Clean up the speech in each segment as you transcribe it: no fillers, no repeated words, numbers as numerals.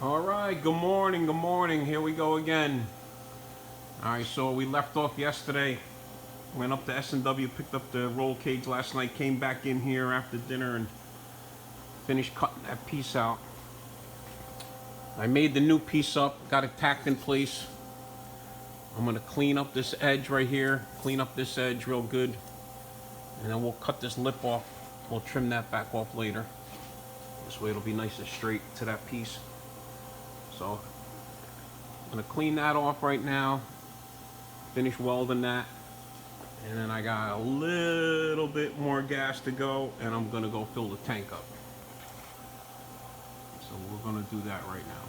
All right, good morning, good morning. Here we go again. All right, so we left off yesterday. Went up to S&W, picked up the roll cage last night, came back in here after dinner and finished cutting that piece out. I made the new piece up, got it tacked in place. I'm gonna clean up this edge right here, clean up this edge real good, and then we'll cut this lip off. We'll trim that back off later. This way it'll be nice and straight to that piece. So I'm gonna clean that off right now, finish welding that, and then I got a little bit more gas to go, and I'm gonna go fill the tank up. So we're gonna do that right now.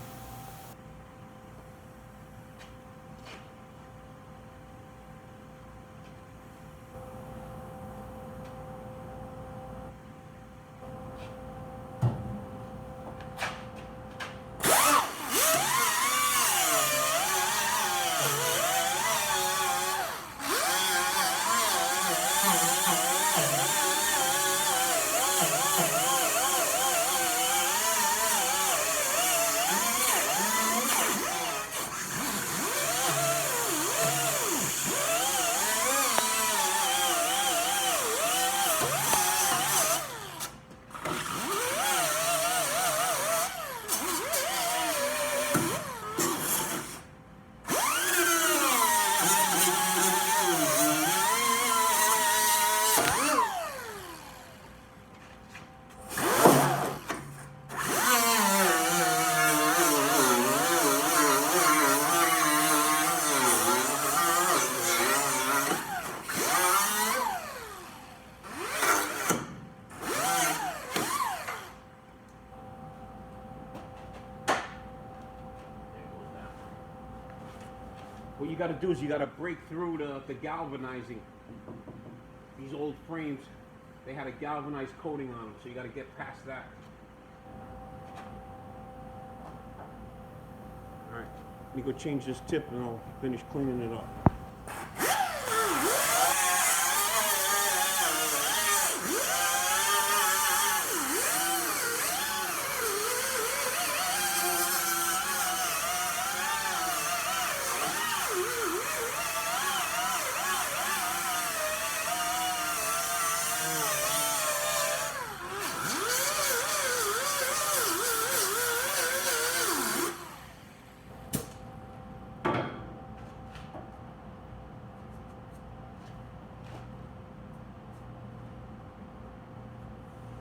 What you got to do is you got to break through the galvanizing. These old frames, they had a galvanized coating on them, so you got to get past that. All right, let me go change this tip and I'll finish cleaning it up.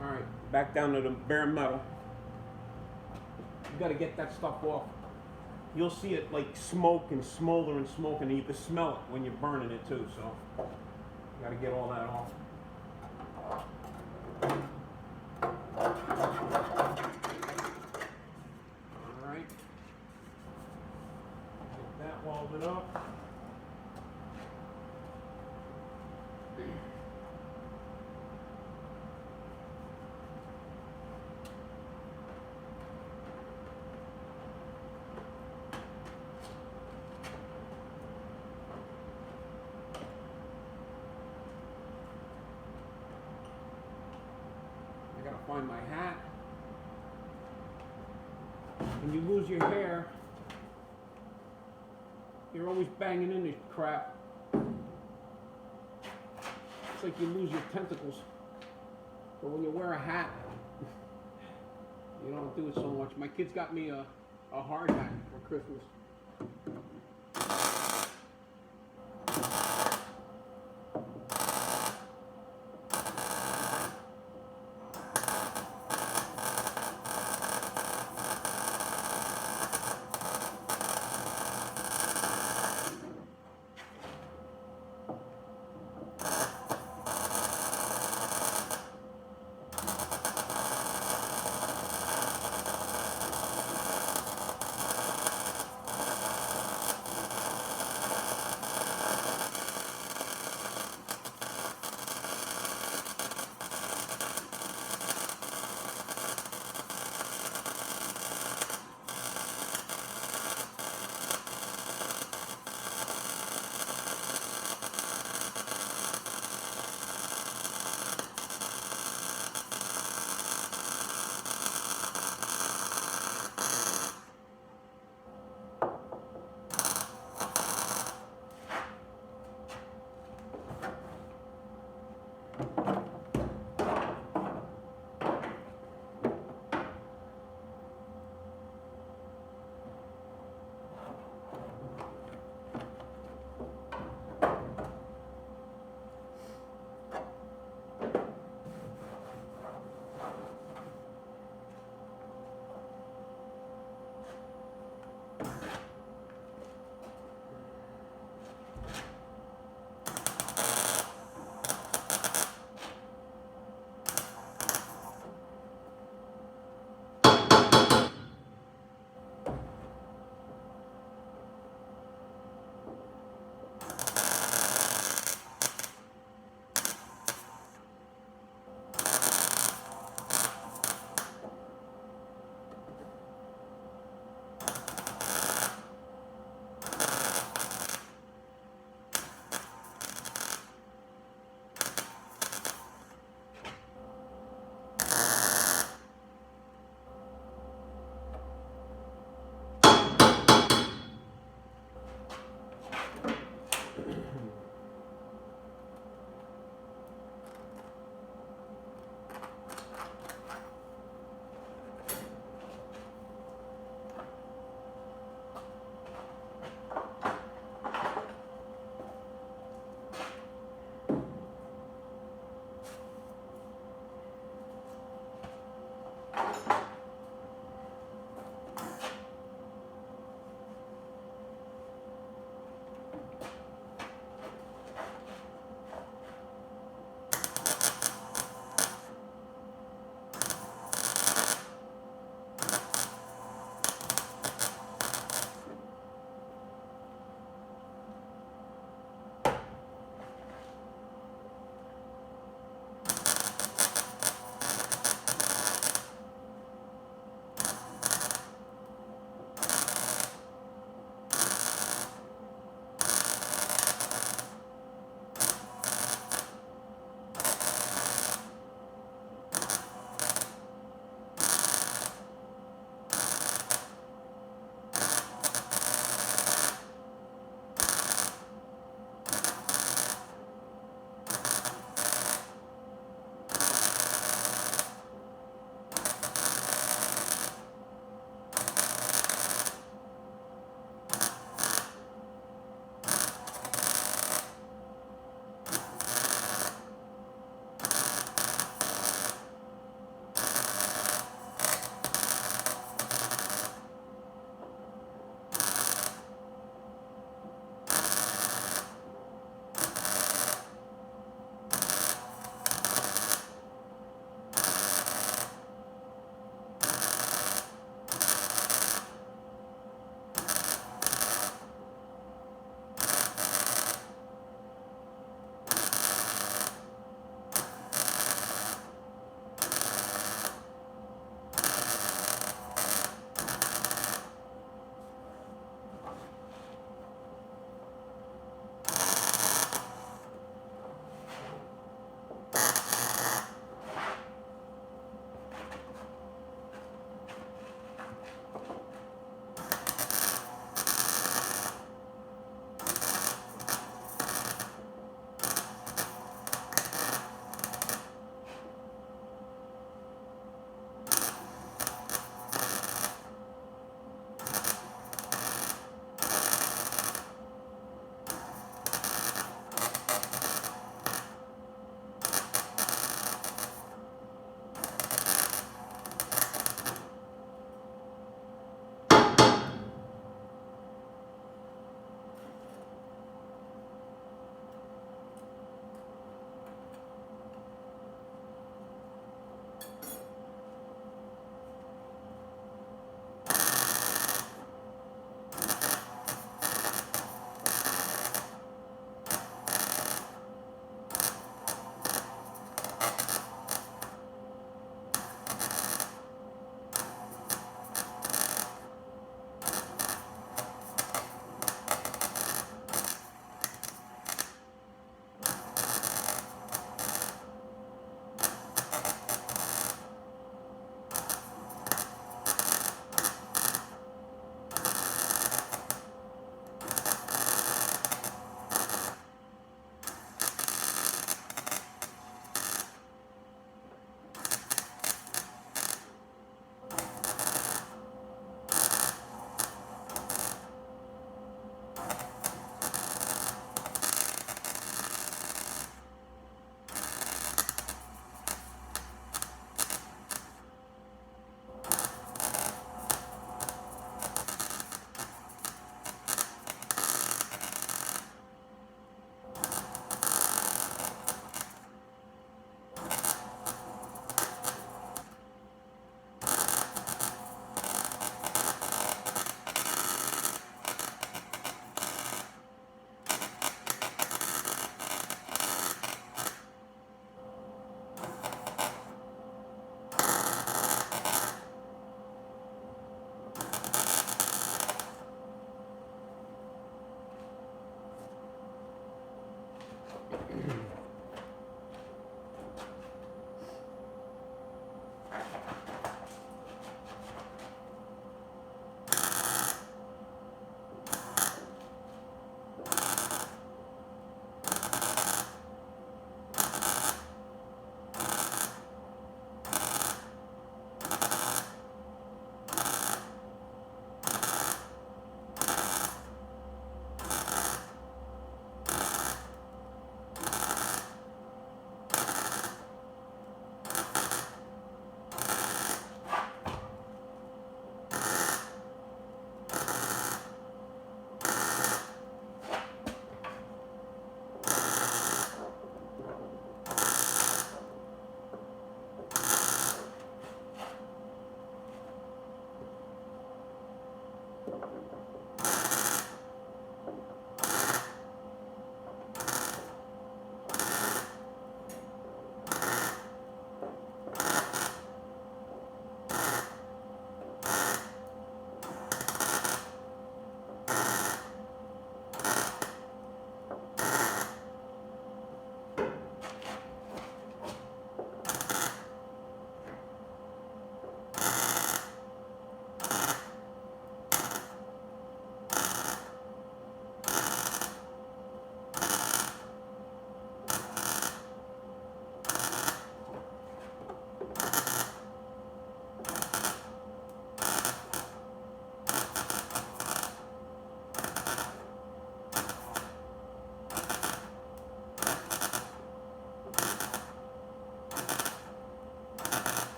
Alright, back down to the bare metal. You gotta get that stuff off. You'll see it like smoke and smolder and smoke, and you can smell it when you're burning it too, so you gotta get all that off. Alright. Get that welded up. I gotta find my hat. When you lose your hair, you're always banging in this crap. It's like you lose your tentacles. But when you wear a hat, you don't do it so much. My kids got me a hard hat for Christmas.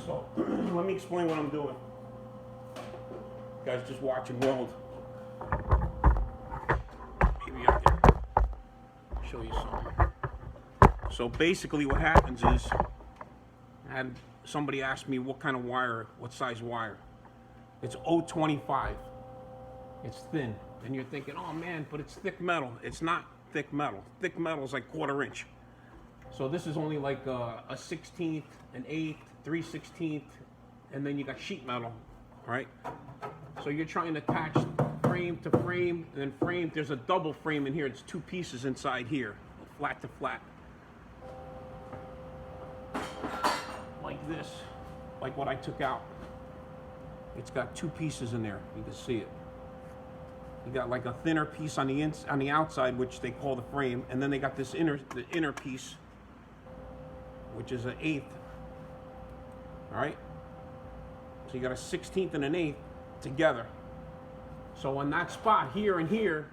So let me explain what I'm doing. You guys just watching weld. Maybe up there. Show you something. So basically what happens is, I had somebody ask me what kind of wire, what size wire. It's 025. It's thin. And you're thinking, oh man, but it's thick metal. It's not thick metal. Thick metal is like 1/4 inch. So this is only like a 1/16, an 1/8, 3/16, and then you got sheet metal, right? So you're trying to attach frame to frame, and then frame, there's a double frame in here. It's 2 pieces inside here, flat to flat. Like this, like what I took out. It's got 2 pieces in there, you can see it. You got like a thinner piece on the outside, which they call the frame, and then they got this the inner piece, which is an 1/8. All right. So you got a 1/16 and an 1/8 together. So on that spot here and here,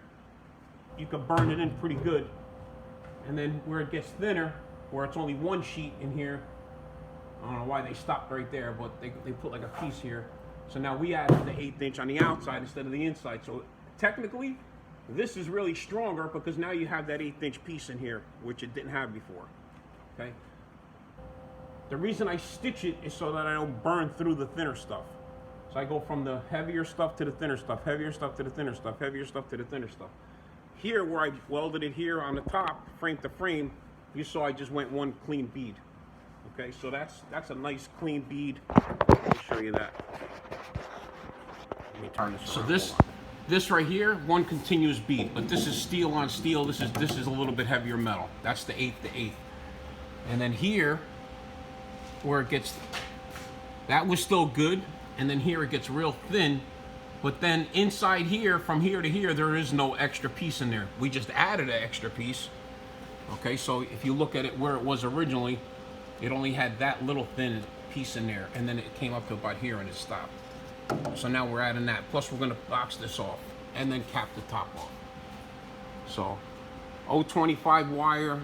you can burn it in pretty good. And then where it gets thinner, where it's only 1 sheet in here, I don't know why they stopped right there, but they put like a piece here. So now we added the 1/8 inch on the outside instead of the inside. So technically, this is really stronger because now you have that 1/8 inch piece in here, which it didn't have before. Okay. The reason I stitch it is so that I don't burn through the thinner stuff. So I go from the heavier stuff to the thinner stuff, heavier stuff to the thinner stuff, heavier stuff to the thinner stuff. Here, where I welded it here on the top, frame to frame, you saw I just went 1 clean bead. Okay, so that's a nice clean bead. Let me show you that. Let me turn this around. So this right here, 1 continuous bead, but this is steel on steel. This is a little bit heavier metal. That's the 1/8 to 1/8. And then here, where it gets, that was still good, and then here it gets real thin, but then inside here, from here to here, there is no extra piece in there. We just added an extra piece. Okay, so if you look at it where it was originally, it only had that little thin piece in there, and then it came up to about here and it stopped. So now we're adding that, plus we're going to box this off and then cap the top off. So 025 wire.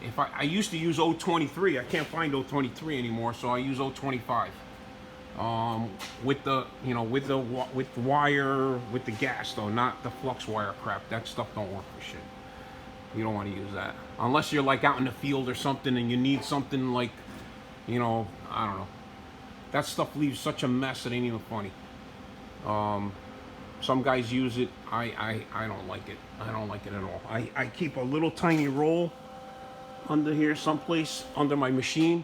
If I used to use 023, I can't find 023 anymore, so I use 025. With the wire, with the gas though, not the flux wire crap. That stuff don't work for shit. You don't want to use that unless you're like out in the field or something and you need something like, I don't know. That stuff leaves such a mess it ain't even funny. Some guys use it. I don't like it. I don't like it at all. I keep a little tiny roll under here someplace under my machine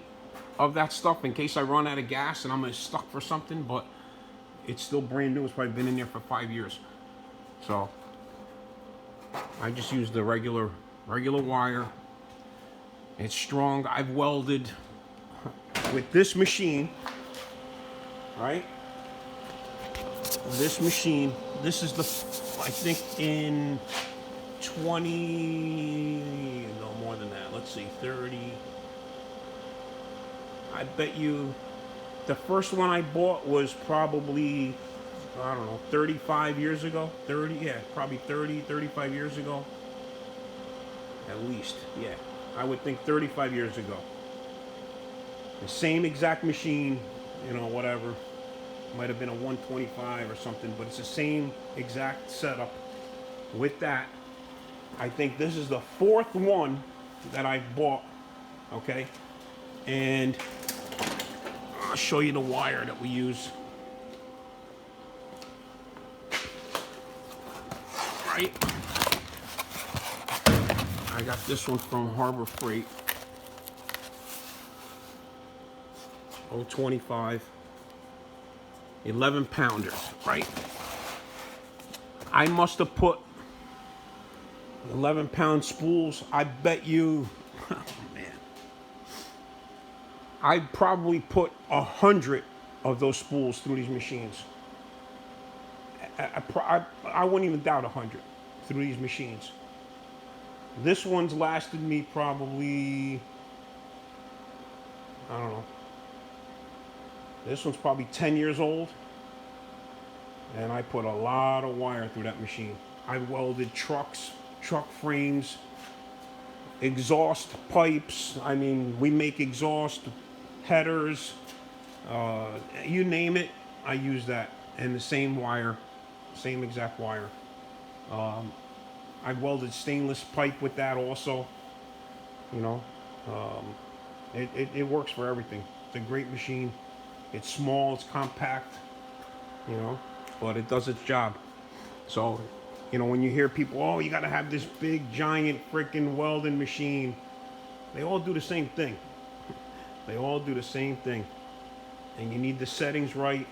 of that stuff in case I run out of gas and I'm stuck for something, but it's still brand new. It's probably been in there for 5 years. So I just use the regular wire. It's strong. I've welded with this machine, right? This machine, this is the, I think in 20, no more than that. Let's see, 30. I bet you the first one I bought was probably, I don't know, 35 years ago. 30, yeah, probably 30, 35 years ago. At least, yeah. I would think 35 years ago. The same exact machine, you know, whatever. Might have been a 125 or something, but it's the same exact setup with that. I think this is the fourth one that I bought, okay? And I'll show you the wire that we use. Right? I got this one from Harbor Freight. 025. 11 pounders, right? I must have put 11-pound spools. I bet you, oh man, I probably put 100 of those spools through these machines. I wouldn't even doubt 100 through these machines. This one's lasted me probably, I don't know. This one's probably 10 years old. And I put a lot of wire through that machine. I welded trucks, truck frames, exhaust pipes. I mean, we make exhaust headers. You name it, I use that. And the same wire, same exact wire. I welded stainless pipe with that also. You know, it works for everything. It's a great machine. It's small, it's compact, you know, but it does its job. So, you know, when you hear people, oh, you got to have this big, giant, freaking welding machine, they all do the same thing. They all do the same thing. And you need the settings right.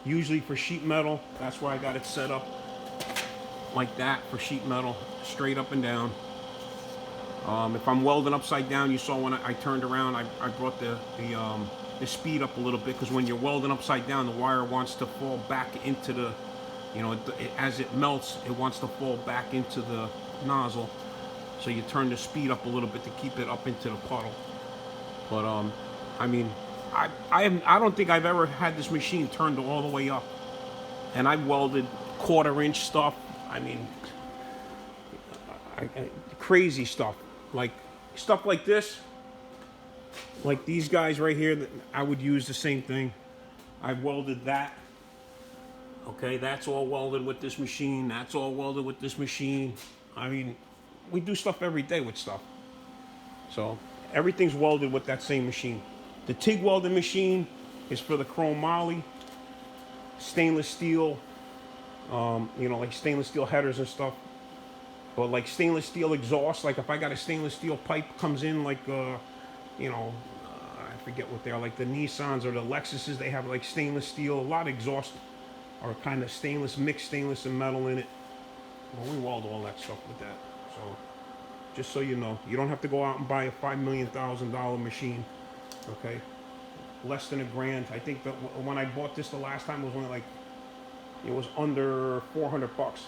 Usually for sheet metal, that's why I got it set up like that for sheet metal, straight up and down. If I'm welding upside down, you saw when I turned around, I brought the speed up a little bit, because when you're welding upside down, the wire wants to fall back into the, you know, as it melts, it wants to fall back into the nozzle. So you turn the speed up a little bit to keep it up into the puddle. But I mean, I don't think I've ever had this machine turned all the way up. And I welded 1/4-inch stuff. I mean, crazy stuff. Like stuff like this. Like these guys right here, that I would use the same thing. I've welded that. Okay, that's all welded with this machine. That's all welded with this machine. I mean, we do stuff every day with stuff. So everything's welded with that same machine. The TIG welding machine is for the chrome moly, stainless steel, you know, like stainless steel headers and stuff. But like stainless steel exhaust, like if I got a stainless steel pipe comes in, like you know, I forget what they are, like the Nissans or the Lexuses, they have like stainless steel. A lot of exhaust are kind of stainless, mixed stainless and metal in it. Well, we weld all that stuff with that. So just so you know, you don't have to go out and buy a $5 million machine. Okay, less than $1,000. I think that when I bought this the last time, it was only like, it was under 400 bucks.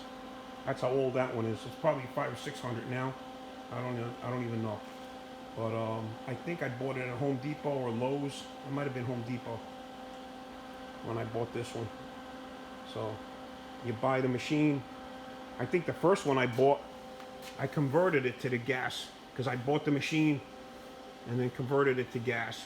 That's how old that one is. It's probably 500 or 600 now. I don't even know. But I think I bought it at Home Depot or Lowe's. It might have been Home Depot when I bought this one. So you buy the machine. I think the first one I bought, I converted it to the gas, because I bought the machine and then converted it to gas.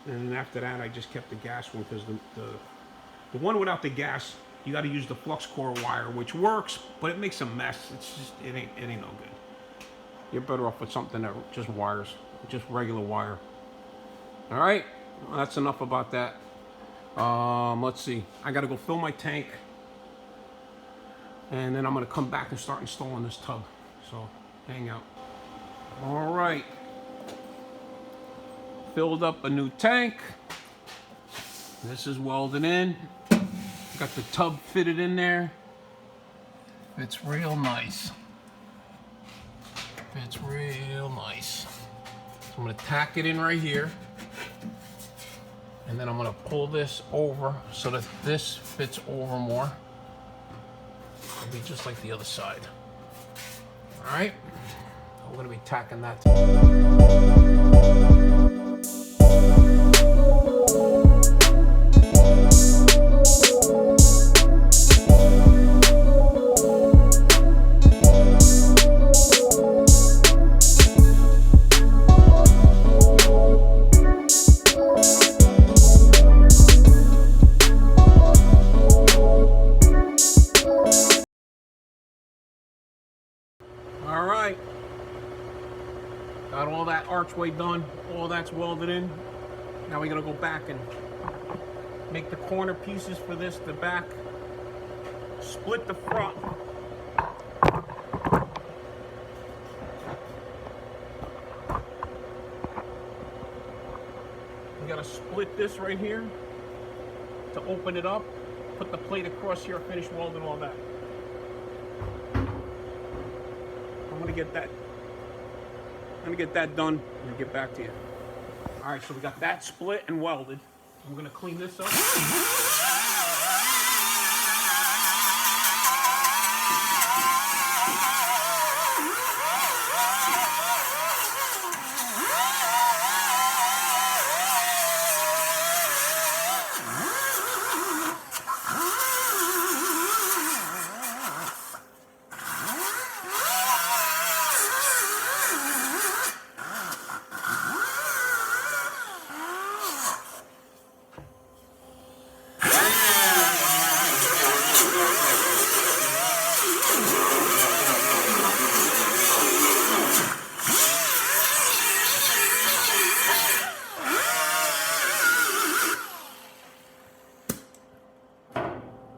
And then after that, I just kept the gas one, because the one without the gas, you got to use the flux core wire, which works, but it makes a mess. It's just, it ain't no good. You're better off with something that just wires, just regular wire. All right, well, that's enough about that. Let's see. I got to go fill my tank, and then I'm going to come back and start installing this tub. So hang out. All right. filled up a new tank. This is welded in. Got the tub fitted in there. It's real nice. It's real nice. So I'm gonna tack it in right here. And then I'm gonna pull this over so that this fits over more. It'll be just like the other side. All right, we're gonna be tacking that. All right, got all that archway done, all that's welded in. Now we gotta go back and make the corner pieces for this, the back, split the front. We gotta split this right here to open it up, put the plate across here, finish welding all that. I'm gonna get that done and get back to you. All right, so we got that split and welded. We're gonna clean this up.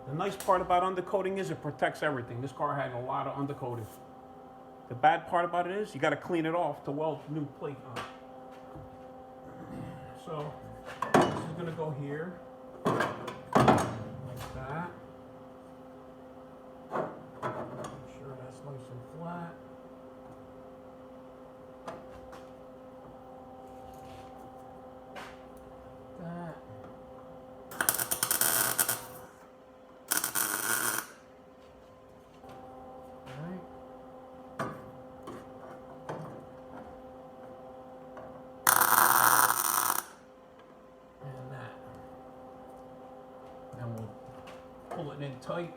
The nice part about undercoating is it protects everything. This car had a lot of undercoating. The bad part about it is you got to clean it off to weld new plate on. So this is going to go here like that. Make sure that's nice and flat. That. Pull it in tight.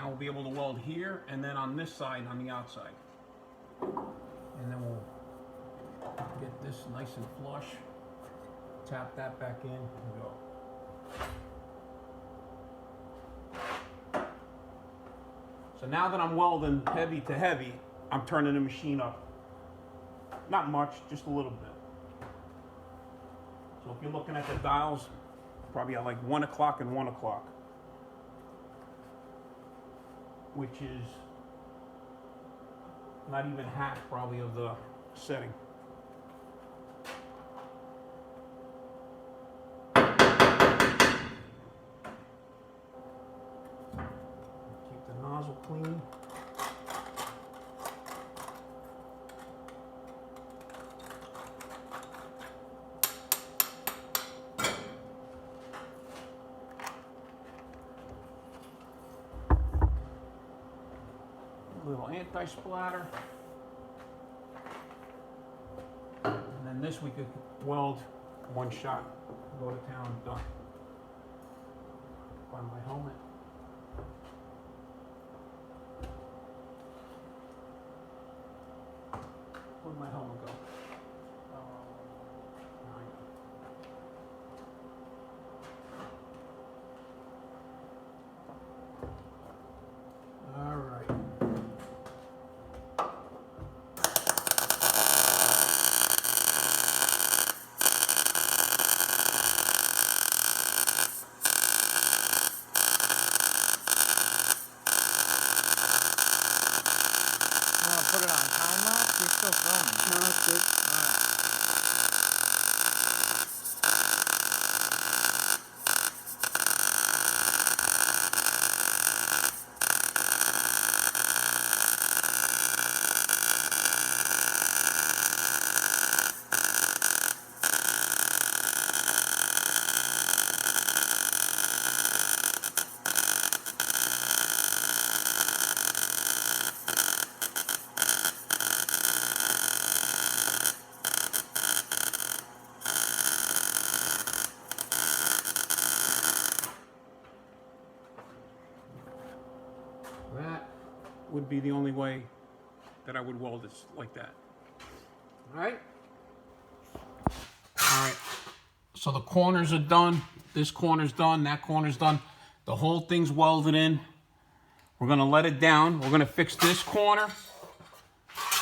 We'll be able to weld here and then on this side on the outside. And then we'll get this nice and flush. Tap that back in and go. So now that I'm welding heavy to heavy, I'm turning the machine up. Not much, just a little bit. So if you're looking at the dials, probably at like 1 o'clock and 1 o'clock. Which is not even half probably of the setting. Keep the nozzle clean. A little anti-splatter. And then this we could weld one shot, go to town, done. Find my helmet. Where'd my helmet go? All right. Put it on time lapse? You're still filming. No, that's good. That would be the only way that I would weld it like that. All right? All right. So the corners are done. This corner's done. That corner's done. The whole thing's welded in. We're going to let it down. We're going to fix this corner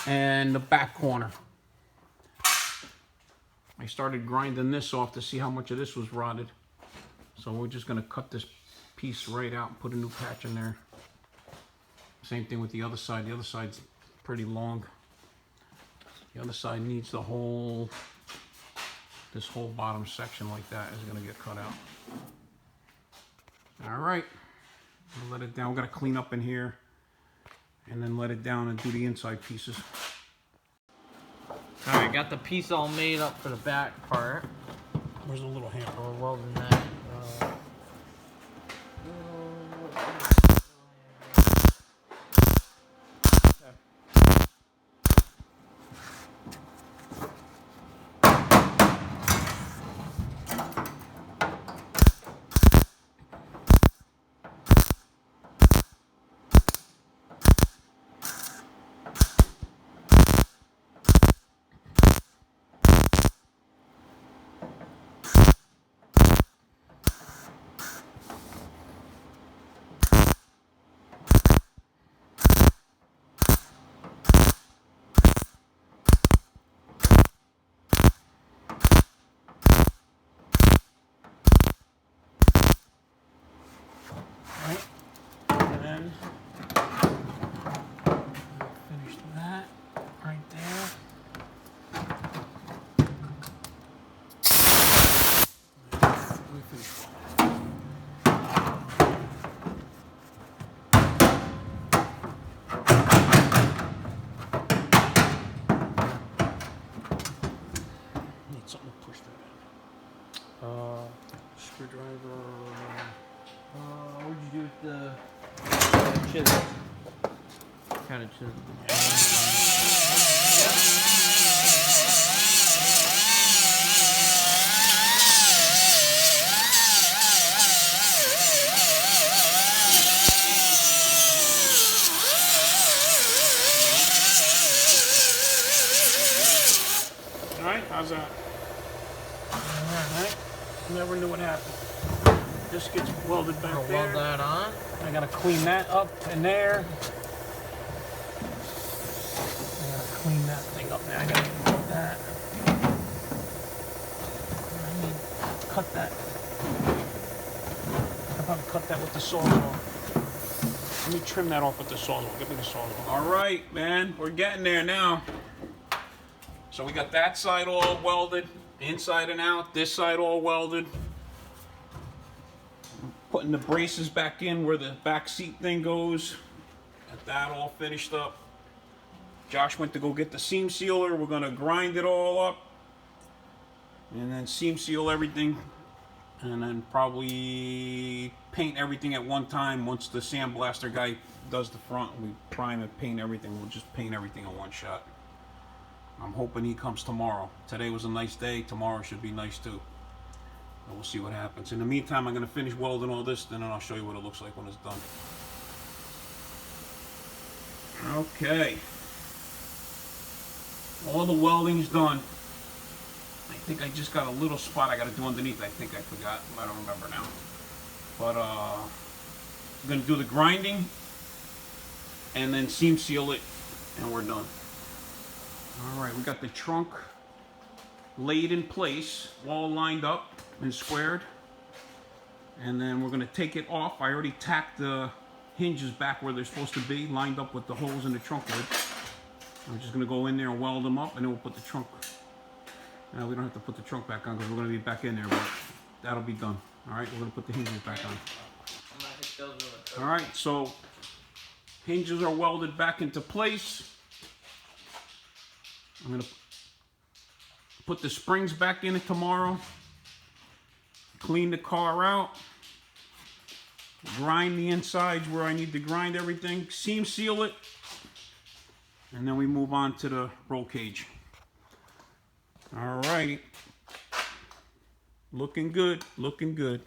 and the back corner. I started grinding this off to see how much of this was rotted. So we're just going to cut this piece right out and put a new patch in there. Same thing with the other side. The other side's pretty long. The other side needs the whole, this whole bottom section like that is going to get cut out. All right. We'll let it down. We're going to clean up in here and then let it down and do the inside pieces. Alright, got the piece all made up for the back part. Where's the little hammer? We're welding that. Right? And then finish that right there. We finish. Need something to push that in. Screwdriver. What'd you do with the chisel? Kind of chisel. All right, how's that? All right, never knew what happened. This gets welded back I'll there. weld that on. I gotta clean that up in there. I gotta clean that thing up there. I gotta cut that. I need to cut that. I'll probably cut that with the sawzall. Let me trim that off with the sawzall. Give me the sawzall. All right, man, we're getting there now. So we got that side all welded, inside and out. This side all welded. Putting the braces back in where the back seat thing goes. Got that all finished up. Josh went to go get the seam sealer. We're gonna grind it all up and then seam seal everything and then probably paint everything at one time. Once the sandblaster guy does the front, we prime and paint everything. We'll just paint everything in one shot. I'm hoping he comes tomorrow. Today was a nice day. Tomorrow should be nice too. And we'll see what happens. In the meantime, I'm going to finish welding all this, and then I'll show you what it looks like when it's done. Okay. All the welding's done. I think I just got a little spot I got to do underneath. I think I forgot. I don't remember now. But I'm going to do the grinding and then seam seal it, and we're done. All right, we got the trunk laid in place, all lined up and squared. And then we're going to take it off. I already tacked the hinges back where they're supposed to be, lined up with the holes in the trunk lid. I'm just going to go in there and weld them up, and then we'll put the trunk. We don't have to put the trunk back on because we're going to be back in there, but that'll be done. All right, we're going to put the hinges back on. All right, so hinges are welded back into place. I'm going to put the springs back in it tomorrow. Clean the car out. Grind the insides where I need to grind everything. Seam seal it. And then we move on to the roll cage. All right. Looking good, looking good.